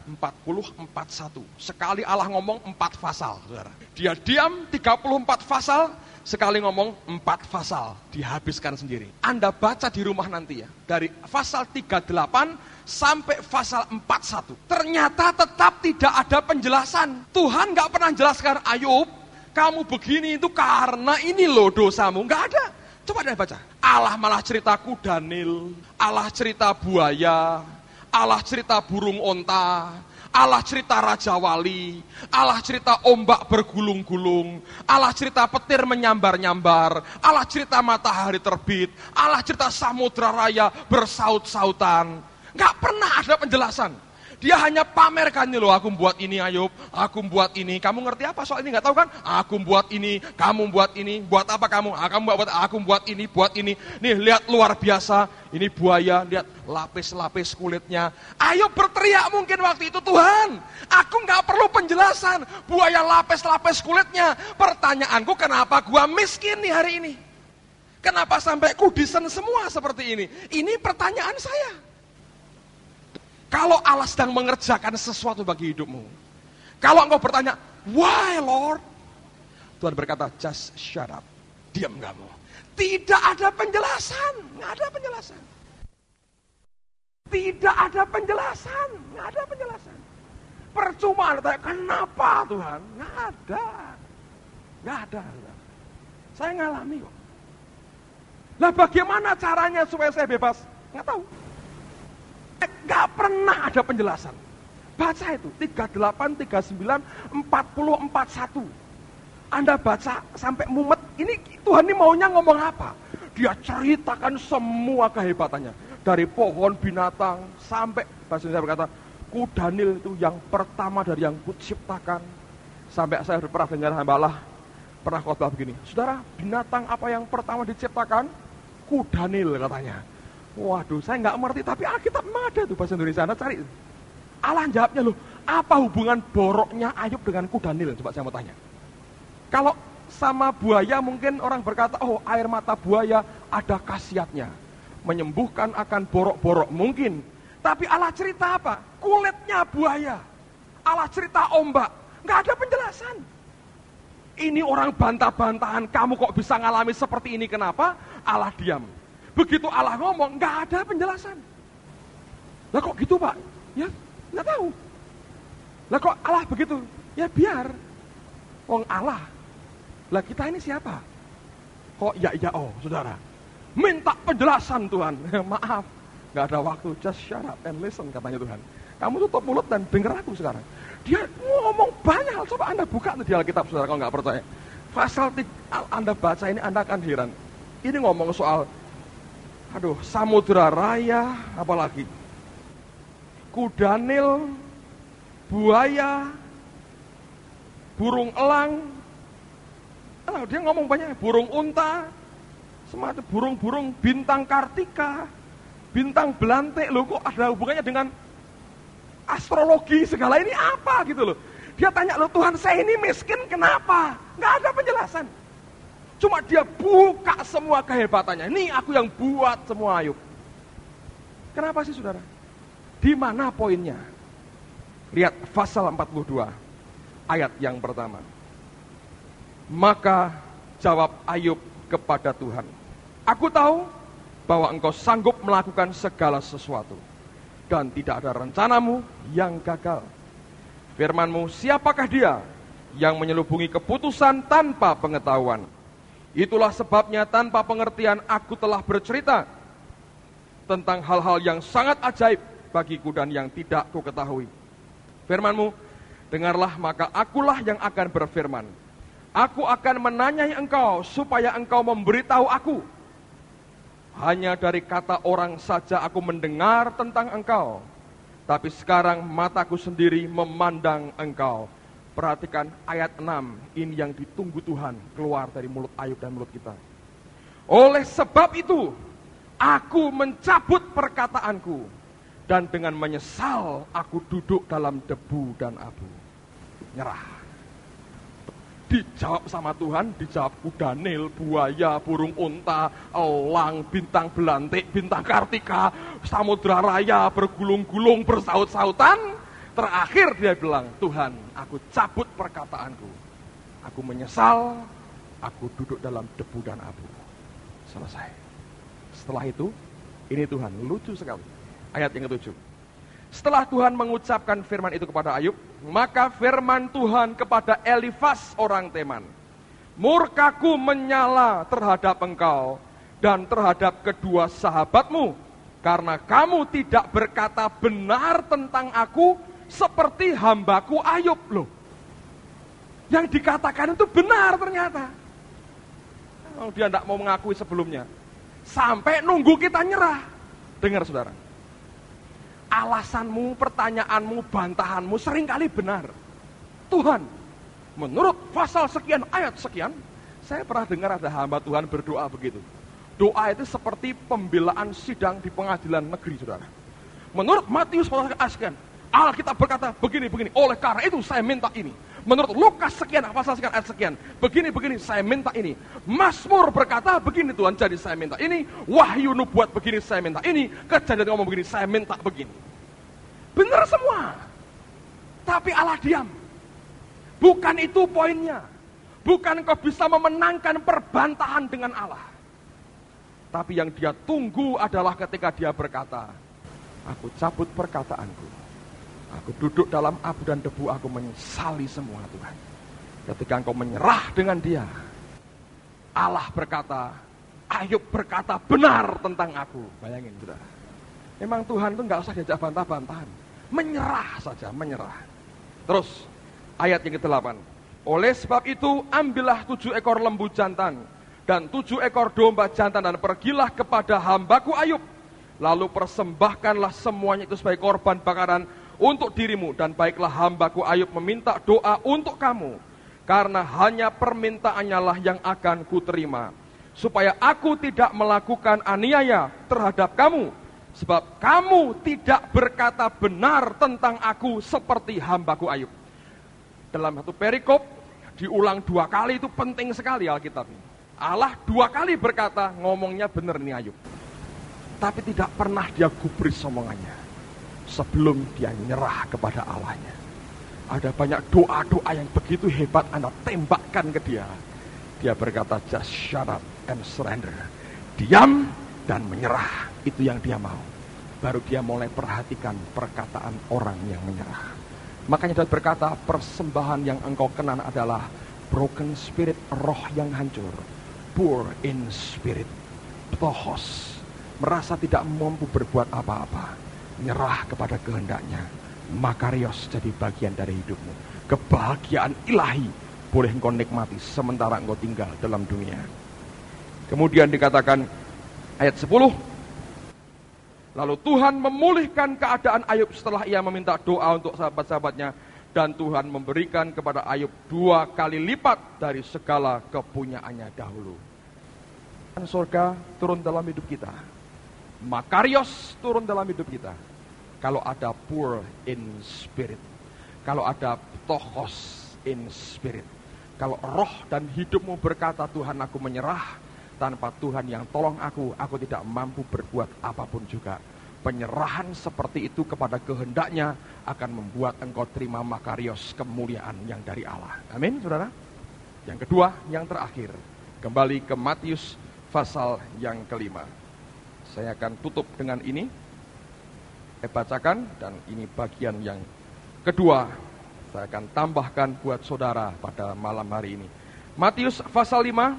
40, 41. Sekali Allah ngomong 4 pasal, saudara. Dia diam 34 pasal, sekali ngomong 4 pasal, dihabiskan sendiri. Anda baca di rumah nanti ya, dari pasal 38 sampai pasal 41. Ternyata tetap tidak ada penjelasan. Tuhan gak pernah jelaskan, Ayub, kamu begini itu karena ini loh dosamu. Gak ada. Coba Anda baca. Allah malah cerita kuda Nil, Allah cerita buaya, Allah cerita burung onta, Allah cerita Raja Wali, Allah cerita ombak bergulung-gulung, Allah cerita petir menyambar-nyambar, Allah cerita matahari terbit, Allah cerita samudra raya bersaut-sautan. Gak pernah ada penjelasan. Dia hanya pamerkan nih loh, aku buat ini Ayub, aku buat ini. Kamu ngerti apa soal ini? Gak tahu kan? Aku buat ini, kamu buat ini. Buat apa kamu? Aku buat ini, buat ini. Nih lihat luar biasa, ini buaya, lihat lapis-lapis kulitnya. Ayub berteriak mungkin waktu itu, Tuhan, aku gak perlu penjelasan. Buaya lapis-lapis kulitnya. Pertanyaanku, kenapa gua miskin nih hari ini? Kenapa sampai kudisen semua seperti ini? Ini pertanyaan saya. Kalau Allah sedang mengerjakan sesuatu bagi hidupmu, kalau engkau bertanya, why Lord? Tuhan berkata, just shut up. Diam kamu. Tidak ada penjelasan. Nggak ada penjelasan. Tidak ada penjelasan. Nggak ada penjelasan. Percuma Anda tanya, kenapa Tuhan? Nggak ada. Nggak ada. Saya ngalami kok. Lah bagaimana caranya supaya saya bebas? Nggak tahu. Gak pernah ada penjelasan. Baca itu 38, 39, 40, 41. Anda baca sampai mumet. Ini Tuhan ini maunya ngomong apa? Dia ceritakan semua kehebatannya. Dari pohon binatang sampai bahasa Indonesia berkata, kuda Nil itu yang pertama dari yang kuciptakan. Sampai saya pernah dengar hamba Allah pernah khotbah begini. Saudara, binatang apa yang pertama diciptakan? Kuda Nil katanya. Waduh, saya nggak mengerti, tapi Alkitab memang ada tuh bahasa Indonesia, Anda cari. Allah jawabnya loh, apa hubungan boroknya Ayub dengan kuda Nil? Coba saya mau tanya. Kalau sama buaya mungkin orang berkata, oh air mata buaya ada khasiatnya, menyembuhkan akan borok-borok, mungkin. Tapi Allah cerita apa? Kulitnya buaya. Allah cerita ombak, nggak ada penjelasan. Ini orang bantah-bantahan, kamu kok bisa ngalami seperti ini, kenapa? Allah diam. Begitu Allah ngomong, nggak ada penjelasan. Lah kok gitu Pak? Ya, nggak tahu. Lah kok Allah begitu? Ya biar. Wong Allah. Lah kita ini siapa? Kok ya oh saudara. Minta penjelasan Tuhan. Maaf, gak ada waktu. Just shut up and listen katanya Tuhan. Kamu tutup mulut dan dengar aku sekarang. Dia ngomong banyak hal. Coba Anda buka di Alkitab saudara kalau gak percaya. Pasal Anda baca ini Anda akan heran. Ini ngomong soal samudra raya, apalagi kuda Nil, buaya, burung elang. Dia ngomong banyak, burung unta, semacam burung-burung bintang kartika, bintang belantik. Loh kok ada hubungannya dengan astrologi segala ini apa gitu loh. Dia tanya, loh Tuhan saya ini miskin kenapa? Nggak ada penjelasan. Cuma dia buka semua kehebatannya. Ini aku yang buat semua Ayub. Kenapa sih saudara? Di mana poinnya? Lihat pasal 42 ayat yang pertama. Maka jawab Ayub kepada Tuhan, aku tahu bahwa engkau sanggup melakukan segala sesuatu dan tidak ada rencanamu yang gagal. Firman-Mu, siapakah dia yang menyelubungi keputusan tanpa pengetahuan? Itulah sebabnya tanpa pengertian aku telah bercerita tentang hal-hal yang sangat ajaib bagiku dan yang tidak ku ketahui. Firman-Mu, dengarlah maka akulah yang akan berfirman. Aku akan menanyai engkau supaya engkau memberitahu aku. Hanya dari kata orang saja aku mendengar tentang engkau. Tapi sekarang mataku sendiri memandang engkau. Perhatikan ayat 6, ini yang ditunggu Tuhan keluar dari mulut Ayub dan mulut kita. Oleh sebab itu, aku mencabut perkataanku, dan dengan menyesal aku duduk dalam debu dan abu. Nyerah. Dijawab sama Tuhan, dijawab kuda Nil, buaya, burung unta, elang, bintang belantik, bintang kartika, samudra raya, bergulung-gulung, bersaut-sautan. Terakhir dia bilang, Tuhan, aku cabut perkataanku. Aku menyesal, aku duduk dalam debu dan abu. Selesai. Setelah itu, ini Tuhan, lucu sekali. Ayat yang ke-7. Setelah Tuhan mengucapkan firman itu kepada Ayub, maka firman Tuhan kepada Elifas orang Teman, murkaku menyala terhadap engkau dan terhadap kedua sahabatmu, karena kamu tidak berkata benar tentang aku, seperti hambaku Ayub. Loh, yang dikatakan itu benar ternyata. Dia tidak mau mengakui sebelumnya, sampai nunggu kita nyerah. Dengar saudara, alasanmu, pertanyaanmu, bantahanmu seringkali benar. Tuhan, menurut pasal sekian, ayat sekian. Saya pernah dengar ada hamba Tuhan berdoa begitu. Doa itu seperti pembelaan sidang di pengadilan negeri saudara. Menurut Matius pasal sekian, Alkitab berkata begini-begini, oleh karena itu saya minta ini. Menurut Lukas sekian, pasal sekian, ayat sekian, begini-begini saya minta ini. Mazmur berkata begini Tuhan, jadi saya minta ini. Wahyu nubuat begini saya minta ini. Kejadian ngomong begini saya minta begini. Benar semua. Tapi Allah diam. Bukan itu poinnya. Bukan kau bisa memenangkan perbantahan dengan Allah. Tapi yang dia tunggu adalah ketika dia berkata, aku cabut perkataanku. Aku duduk dalam abu dan debu, aku menyesali semua Tuhan. Ketika engkau menyerah dengan dia, Allah berkata, Ayub berkata benar tentang aku. Bayangin saudara. Memang Tuhan itu gak usah diajak bantah-bantahan. Menyerah saja, menyerah. Terus, ayat yang ke-8. Oleh sebab itu, ambillah 7 ekor lembu jantan dan 7 ekor domba jantan dan pergilah kepada hambaku Ayub. Lalu persembahkanlah semuanya itu sebagai korban bakaran untuk dirimu, dan baiklah hambaku Ayub meminta doa untuk kamu, karena hanya permintaannya lah yang akan kuterima, supaya aku tidak melakukan aniaya terhadap kamu, sebab kamu tidak berkata benar tentang aku seperti hambaku Ayub. Dalam satu perikop diulang 2 kali, itu penting sekali Alkitab ini. Allah 2 kali berkata ngomongnya benar nih Ayub, tapi tidak pernah dia gubris omongannya sebelum dia nyerah kepada Allahnya. Ada banyak doa-doa yang begitu hebat Anda tembakkan ke dia. Dia berkata, just shut up and surrender. Diam dan menyerah, itu yang dia mau. Baru dia mulai perhatikan perkataan orang yang menyerah. Makanya Daud berkata, persembahan yang engkau kenan adalah broken spirit, roh yang hancur, poor in spirit, ptohos, merasa tidak mampu berbuat apa-apa, nyerah kepada kehendaknya. Makarios jadi bagian dari hidupmu. Kebahagiaan ilahi boleh engkau nikmati sementara engkau tinggal dalam dunia. Kemudian dikatakan ayat 10, lalu Tuhan memulihkan keadaan Ayub setelah ia meminta doa untuk sahabat-sahabatnya, dan Tuhan memberikan kepada Ayub 2 kali lipat dari segala kepunyaannya dahulu. Dan surga turun dalam hidup kita, Makarios turun dalam hidup kita. Kalau ada poor in spirit, kalau ada ptochos in spirit, kalau roh dan hidupmu berkata, Tuhan aku menyerah, tanpa Tuhan yang tolong aku tidak mampu berbuat apapun juga. Penyerahan seperti itu kepada kehendaknya akan membuat engkau terima makarios, kemuliaan yang dari Allah. Amin, saudara. Yang kedua, yang terakhir, kembali ke Matius pasal yang kelima. Saya akan tutup dengan ini. Saya bacakan, dan ini bagian yang kedua. Saya akan tambahkan buat saudara pada malam hari ini. Matius pasal 5,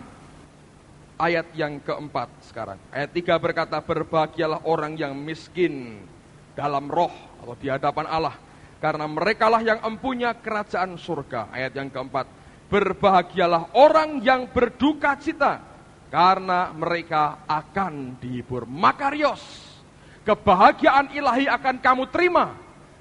ayat yang keempat sekarang. Ayat 3 berkata, berbahagialah orang yang miskin dalam roh atau di hadapan Allah, karena merekalah yang empunya kerajaan surga. Ayat yang keempat, berbahagialah orang yang berduka cita, karena mereka akan dihibur. Makarios, kebahagiaan ilahi akan kamu terima,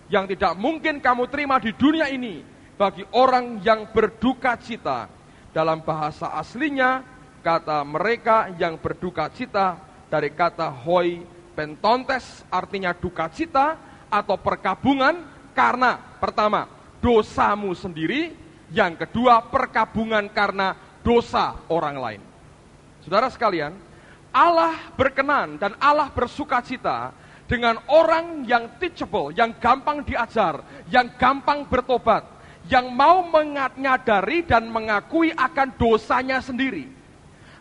yang tidak mungkin kamu terima di dunia ini, bagi orang yang berduka cita. Dalam bahasa aslinya, kata mereka yang berduka cita dari kata hoi pentontes, artinya duka cita atau perkabungan, karena pertama, dosamu sendiri, yang kedua, perkabungan karena dosa orang lain. Saudara sekalian, Allah berkenan dan Allah bersuka cita dengan orang yang teachable, yang gampang diajar, yang gampang bertobat, yang mau menyadari dan mengakui akan dosanya sendiri.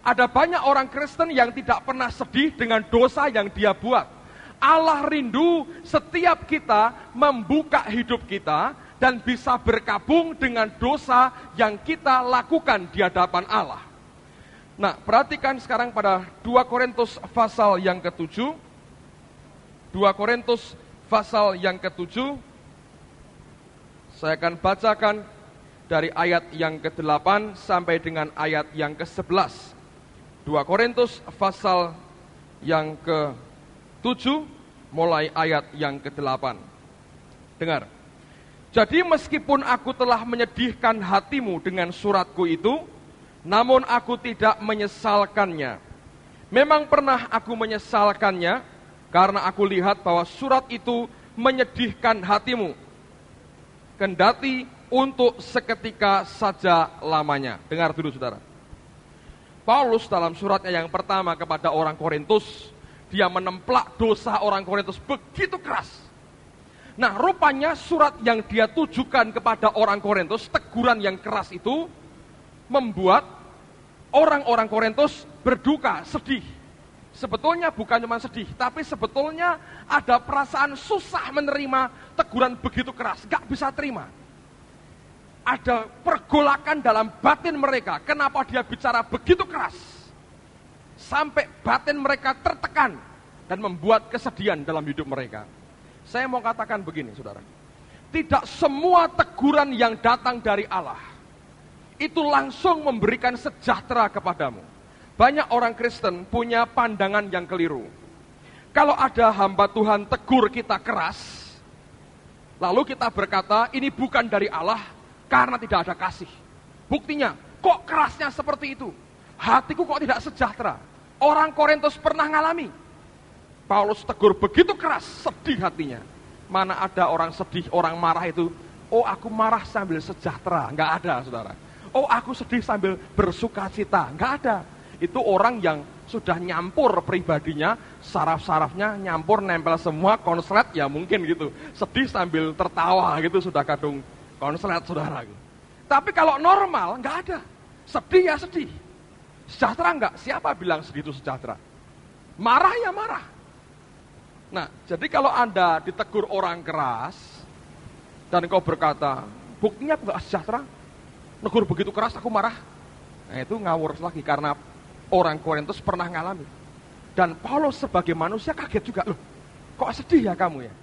Ada banyak orang Kristen yang tidak pernah sedih dengan dosa yang dia buat. Allah rindu setiap kita membuka hidup kita dan bisa berkabung dengan dosa yang kita lakukan di hadapan Allah. Nah, perhatikan sekarang pada 2 Korintus pasal yang ke-7. 2 Korintus pasal yang ke-7. Saya akan bacakan dari ayat yang ke-8 sampai dengan ayat yang ke-11. 2 Korintus pasal yang ke-7 mulai ayat yang ke-8. Dengar. Jadi meskipun aku telah menyedihkan hatimu dengan suratku itu, namun aku tidak menyesalkannya. Memang pernah aku menyesalkannya, karena aku lihat bahwa surat itu menyedihkan hatimu, kendati untuk seketika saja lamanya. Dengar dulu saudara. Paulus dalam suratnya yang pertama kepada orang Korintus, dia menemplak dosa orang Korintus begitu keras. Nah, rupanya surat yang dia tujukan kepada orang Korintus, teguran yang keras itu, membuat orang-orang Korintus berduka, sedih. Sebetulnya bukan cuma sedih, tapi sebetulnya ada perasaan susah menerima teguran begitu keras, gak bisa terima. Ada pergolakan dalam batin mereka, kenapa dia bicara begitu keras, sampai batin mereka tertekan dan membuat kesedihan dalam hidup mereka. Saya mau katakan begini saudara, tidak semua teguran yang datang dari Allah itu langsung memberikan sejahtera kepadamu. Banyak orang Kristen punya pandangan yang keliru. Kalau ada hamba Tuhan tegur kita keras, lalu kita berkata ini bukan dari Allah karena tidak ada kasih. Buktinya, kok kerasnya seperti itu? Hatiku kok tidak sejahtera? Orang Korintus pernah ngalami. Paulus tegur begitu keras, sedih hatinya. Mana ada orang sedih, orang marah itu, oh aku marah sambil sejahtera. Enggak ada saudara. Oh aku sedih sambil bersuka cita. Enggak ada. Itu orang yang sudah nyampur pribadinya, saraf-sarafnya nyampur, nempel semua, konslet ya mungkin gitu. Sedih sambil tertawa gitu, sudah kadung konslet saudara. Tapi kalau normal enggak ada. Sedih ya sedih. Sejahtera enggak? Siapa bilang sedih itu sejahtera? Marah ya marah. Nah, jadi kalau Anda ditegur orang keras, dan engkau berkata, buktinya aku gak sejahtera, negur begitu keras aku marah. Nah itu ngawur lagi, karena orang Korintus pernah ngalami. Dan Paulus sebagai manusia kaget juga, loh kok sedih ya kamu ya?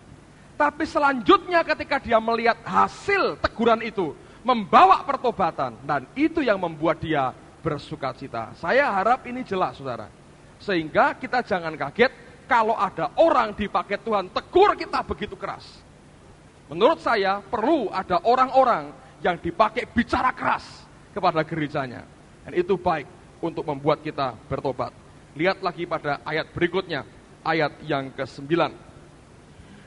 Tapi selanjutnya ketika dia melihat hasil teguran itu membawa pertobatan, dan itu yang membuat dia bersukacita. Saya harap ini jelas saudara, sehingga kita jangan kaget kalau ada orang dipakai Tuhan tegur kita begitu keras. Menurut saya perlu ada orang-orang yang dipakai bicara keras kepada gerejanya, dan itu baik untuk membuat kita bertobat. Lihat lagi pada ayat berikutnya, ayat yang ke-9.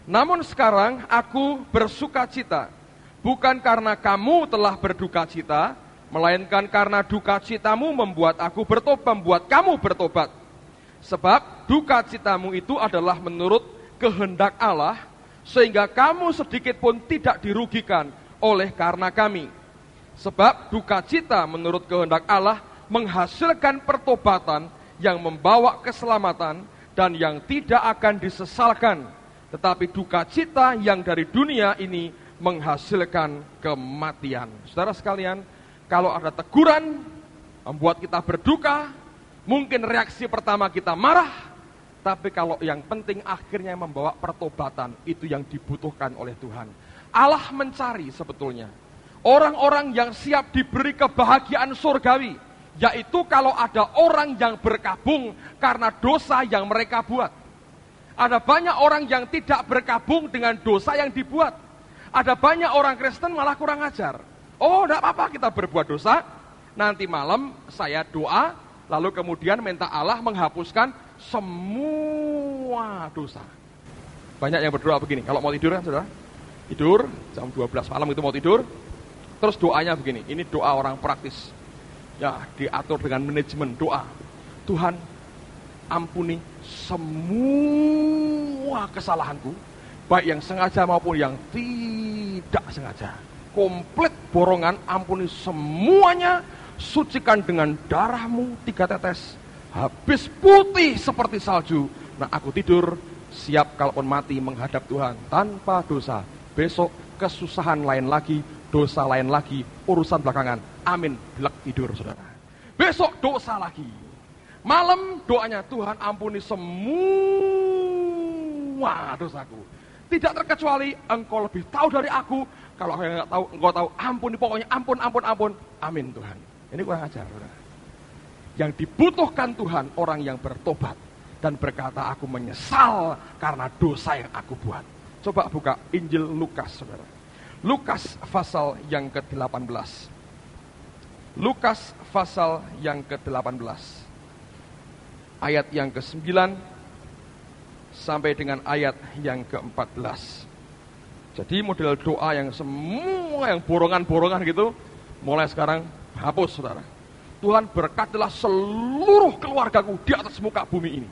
Namun sekarang aku bersukacita, bukan karena kamu telah berduka cita, melainkan karena duka citamu membuat kamu bertobat. Sebab duka citamu itu adalah menurut kehendak Allah, sehingga kamu sedikit pun tidak dirugikan oleh karena kami. Sebab duka cita menurut kehendak Allah menghasilkan pertobatan yang membawa keselamatan dan yang tidak akan disesalkan. Tetapi duka cita yang dari dunia ini menghasilkan kematian. Saudara sekalian, kalau ada teguran membuat kita berduka, mungkin reaksi pertama kita marah, tapi kalau yang penting akhirnya membawa pertobatan, itu yang dibutuhkan oleh Tuhan. Allah mencari sebetulnya orang-orang yang siap diberi kebahagiaan surgawi, yaitu kalau ada orang yang berkabung karena dosa yang mereka buat. Ada banyak orang yang tidak berkabung dengan dosa yang dibuat. Ada banyak orang Kristen malah kurang ajar. Oh, tidak apa-apa kita berbuat dosa, nanti malam saya doa, lalu kemudian minta Allah menghapuskan semua dosa. Banyak yang berdoa begini, kalau mau tidur kan saudara, tidur jam 12 malam itu mau tidur, terus doanya begini, ini doa orang praktis. Ya, diatur dengan manajemen doa. Tuhan, ampuni semua kesalahanku, baik yang sengaja maupun yang tidak sengaja. Komplit borongan, ampuni semuanya, sucikan dengan darahmu 3 tetes, habis putih seperti salju. Nah aku tidur, siap kalaupun mati menghadap Tuhan tanpa dosa. Besok kesusahan lain lagi, dosa lain lagi, urusan belakangan. Amin, belak tidur saudara. Besok dosa lagi. Malam doanya, Tuhan ampuni semua dosaku. Tidak terkecuali, engkau lebih tahu dari aku. Kalau aku nggak tahu, engkau tahu. Ampuni, pokoknya ampun. Amin Tuhan. Ini kurang ajar saudara. Yang dibutuhkan Tuhan orang yang bertobat dan berkata, aku menyesal karena dosa yang aku buat. Coba buka Injil Lukas saudara. Lukas pasal yang ke-18. Lukas pasal yang ke-18. Ayat yang ke-9 sampai dengan ayat yang ke-14. Jadi model doa yang semua yang borongan-borongan gitu, mulai sekarang hapus saudara. Tuhan berkatilah seluruh keluargaku di atas muka bumi ini.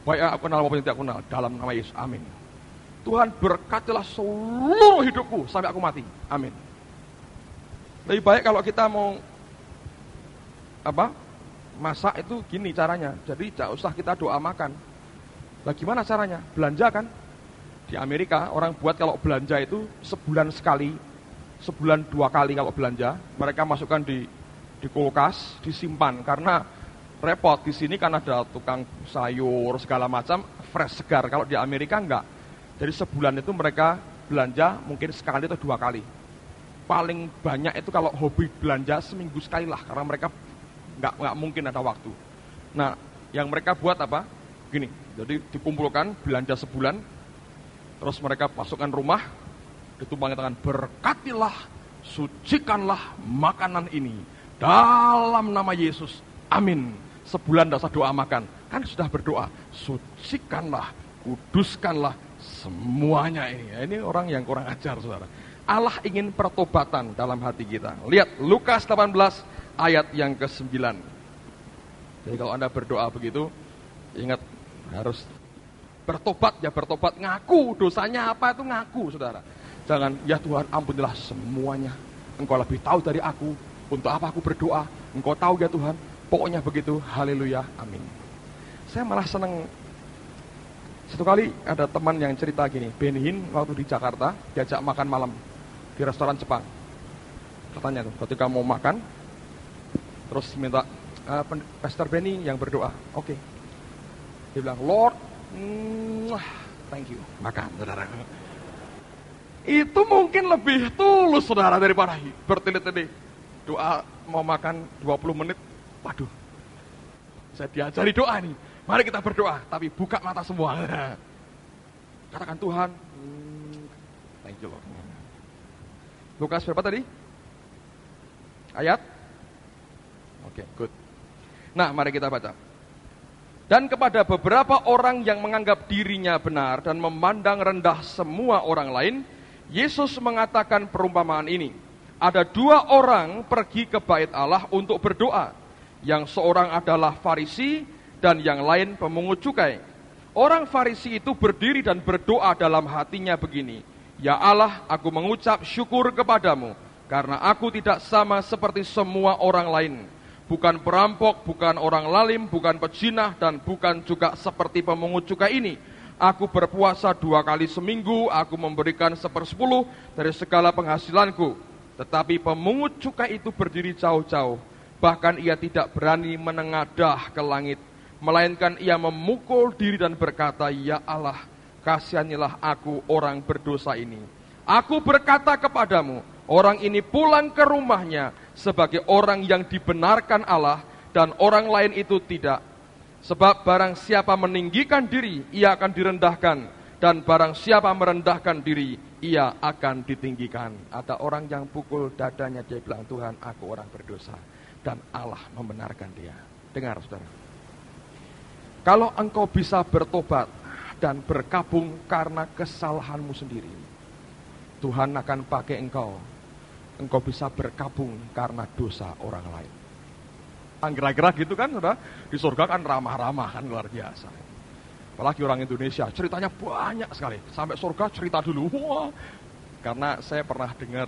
Baik aku kenal maupun tidak kenal, dalam nama Yesus, amin. Tuhan berkatilah seluruh hidupku sampai aku mati, amin. Lebih baik kalau kita mau masak itu gini caranya. Jadi tidak usah kita doa makan. Lah gimana caranya? Belanja kan? Di Amerika orang buat kalau belanja itu sebulan sekali, sebulan 2 kali kalau belanja, mereka masukkan di kulkas, disimpan, karena repot. Di sini kan ada tukang sayur segala macam, fresh segar. Kalau di Amerika enggak. Jadi sebulan itu mereka belanja mungkin sekali atau 2 kali. Paling banyak itu kalau hobi belanja seminggu sekali lah, karena mereka enggak mungkin ada waktu. Nah, yang mereka buat apa? Gini, jadi dikumpulkan belanja sebulan, terus mereka masukkan rumah, ditumpangin tangan, berkatilah, sucikanlah makanan ini dalam nama Yesus, amin. Sebulan tidak usah doa makan, kan sudah berdoa, sucikanlah, kuduskanlah semuanya ini. Ini orang yang kurang ajar saudara. Allah ingin pertobatan dalam hati kita. Lihat Lukas 18 ayat yang ke-9. Jadi kalau Anda berdoa begitu, ingat harus bertobat, ya bertobat, ngaku dosanya apa itu ngaku saudara. Jangan, ya Tuhan ampunilah semuanya, Engkau lebih tahu dari aku, untuk apa aku berdoa, Engkau tahu ya Tuhan. Pokoknya begitu, haleluya, amin. Saya malah senang Satu kali ada teman yang cerita gini, Benny Hinn waktu di Jakarta diajak makan malam di restoran Jepang. Katanya tuh, ketika mau makan, terus minta Pastor Benny yang berdoa. Oke. Dia bilang, Lord, thank you. Makan, saudara. Itu mungkin lebih tulus, saudara, daripada bertele-tele. Doa mau makan 20 menit, waduh. Saya diajari doa nih. Mari kita berdoa, tapi buka mata semua. Katakan Tuhan, thank you Lord. Lukas berapa tadi? Ayat? Oke, good. Nah, mari kita baca. Dan kepada beberapa orang yang menganggap dirinya benar dan memandang rendah semua orang lain, Yesus mengatakan perumpamaan ini. Ada 2 orang pergi ke bait Allah untuk berdoa. Yang seorang adalah Farisi dan yang lain pemungut cukai. Orang Farisi itu berdiri dan berdoa dalam hatinya begini, Ya Allah, aku mengucap syukur kepadamu, karena aku tidak sama seperti semua orang lain. Bukan perampok, bukan orang lalim, bukan pejinah, dan bukan juga seperti pemungut cukai ini. Aku berpuasa 2 kali seminggu, aku memberikan 1/10 dari segala penghasilanku. Tetapi pemungut cukai itu berdiri jauh-jauh. Bahkan ia tidak berani menengadah ke langit, melainkan ia memukul diri dan berkata, Ya Allah, kasihanilah aku orang berdosa ini. Aku berkata kepadamu, orang ini pulang ke rumahnya sebagai orang yang dibenarkan Allah, dan orang lain itu tidak. Sebab barang siapa meninggikan diri, ia akan direndahkan, dan barang siapa merendahkan diri, ia akan ditinggikan. Ada orang yang pukul dadanya, dia bilang, Tuhan, aku orang berdosa. Dan Allah membenarkan dia. Dengar, saudara. Kalau engkau bisa bertobat dan berkabung karena kesalahanmu sendiri, Tuhan akan pakai engkau. Engkau bisa berkabung karena dosa orang lain. Kira-kira gitu kan, saudara. Di surga kan ramah-ramah kan, luar biasa. Apalagi orang Indonesia, ceritanya banyak sekali. Sampai surga cerita dulu. Wah. Karena saya pernah dengar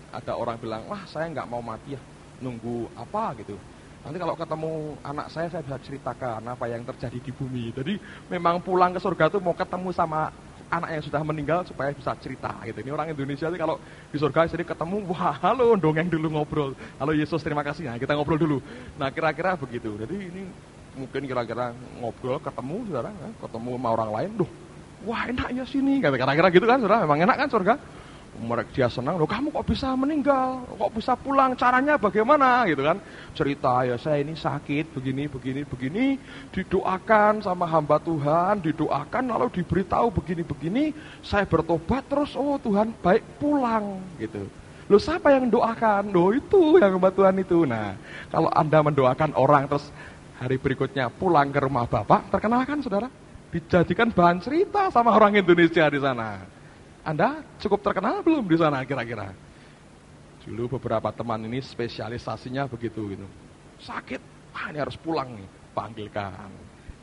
ada orang bilang, wah saya nggak mau mati ya. Nunggu apa gitu. Nanti kalau ketemu anak saya bisa ceritakan apa yang terjadi di bumi. Jadi memang pulang ke surga itu mau ketemu sama anak yang sudah meninggal supaya bisa cerita gitu. Ini orang Indonesia sih kalau di surga jadi ketemu, wah halo dongeng dulu ngobrol. Halo Yesus terima kasih, nah kita ngobrol dulu. Nah kira-kira begitu. Jadi ini mungkin kira-kira ngobrol ketemu saudara, ketemu sama orang lain. Duh, wah enaknya sini. Kira-kira gitu kan saudara, memang enak kan surga. Mereka dia senang, loh kamu kok bisa meninggal, kok bisa pulang, caranya bagaimana gitu kan. Cerita, ya saya ini sakit, begini, didoakan sama hamba Tuhan, didoakan lalu diberitahu begini, saya bertobat terus, oh Tuhan baik pulang gitu. Loh siapa yang doakan? Loh itu yang hamba Tuhan itu. Nah, kalau Anda mendoakan orang terus hari berikutnya pulang ke rumah Bapak, terkenal kan saudara? Dijadikan bahan cerita sama orang Indonesia di sana. Anda cukup terkenal belum di sana kira-kira? Dulu beberapa teman ini spesialisasinya begitu gitu. Sakit, ini harus pulang nih, panggilkan.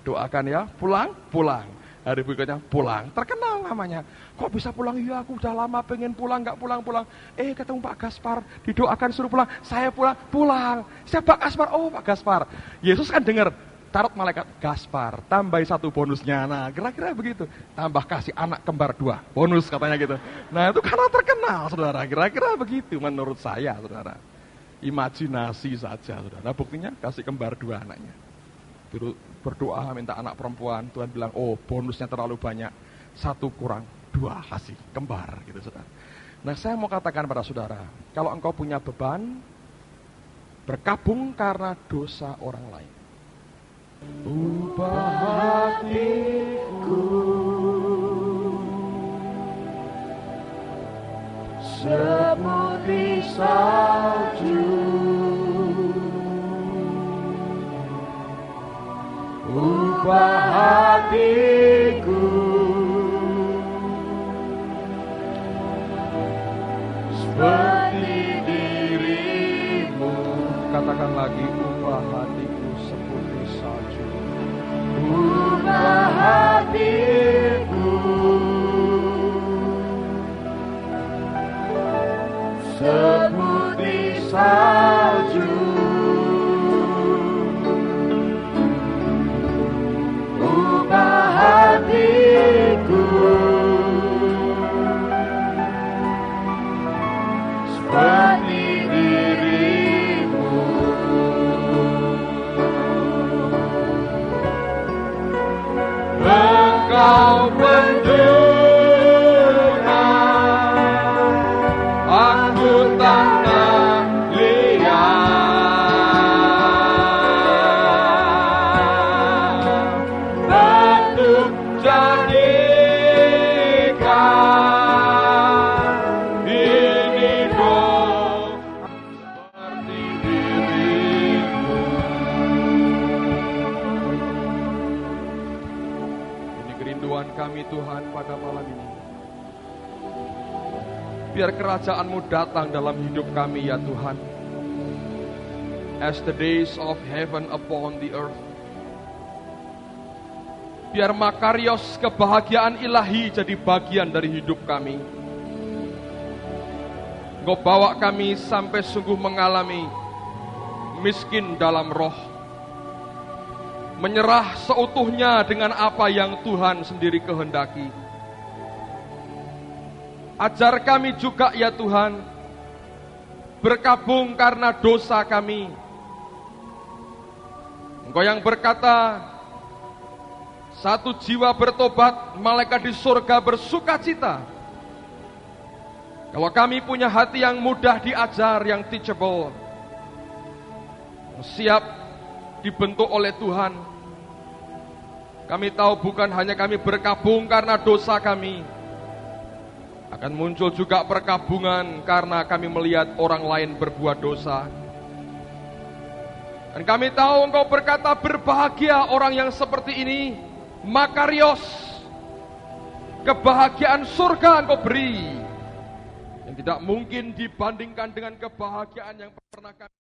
Doakan ya, pulang. Hari berikutnya pulang, terkenal namanya. Kok bisa pulang? Ya aku udah lama pengen pulang, nggak pulang. Ketemu Pak Gaspar, didoakan suruh pulang. Saya pulang. Siapa Pak Gaspar? Oh Pak Gaspar. Yesus kan dengar. Tarot malaikat Gaspar, tambahi 1 bonusnya. Nah, kira-kira begitu. Tambah kasih anak kembar 2, bonus katanya gitu. Nah, itu karena terkenal, saudara. Kira-kira begitu menurut saya, saudara. Imajinasi saja, saudara. Buktinya kasih kembar 2 anaknya. Dulu berdoa minta anak perempuan, Tuhan bilang, oh bonusnya terlalu banyak. 1 kurang 2 kasih kembar gitu, saudara. Nah, saya mau katakan pada saudara, kalau engkau punya beban, berkabung karena dosa orang lain. Ubah hatiku seperti salju, ubah hatiku seperti dirimu. Katakan lagi, ubah hatiku seperti salju. Ubah hatiku seperti salju. Ubah hatiku kami Tuhan pada malam ini. Biar kerajaan-Mu datang dalam hidup kami ya Tuhan. As the days of heaven upon the earth. Biar makarios kebahagiaan ilahi jadi bagian dari hidup kami. Engkau bawa kami sampai sungguh mengalami miskin dalam roh. Menyerah seutuhnya dengan apa yang Tuhan sendiri kehendaki. Ajar kami juga ya Tuhan, berkabung karena dosa kami. Engkau yang berkata, satu jiwa bertobat, malaikat di surga bersuka cita. Kalau kami punya hati yang mudah diajar, yang teachable, siap dibentuk oleh Tuhan. Kami tahu bukan hanya kami berkabung karena dosa kami, akan muncul juga perkabungan karena kami melihat orang lain berbuat dosa. Dan kami tahu Engkau berkata berbahagia orang yang seperti ini, makarios, kebahagiaan surga Engkau beri, yang tidak mungkin dibandingkan dengan kebahagiaan yang pernah kami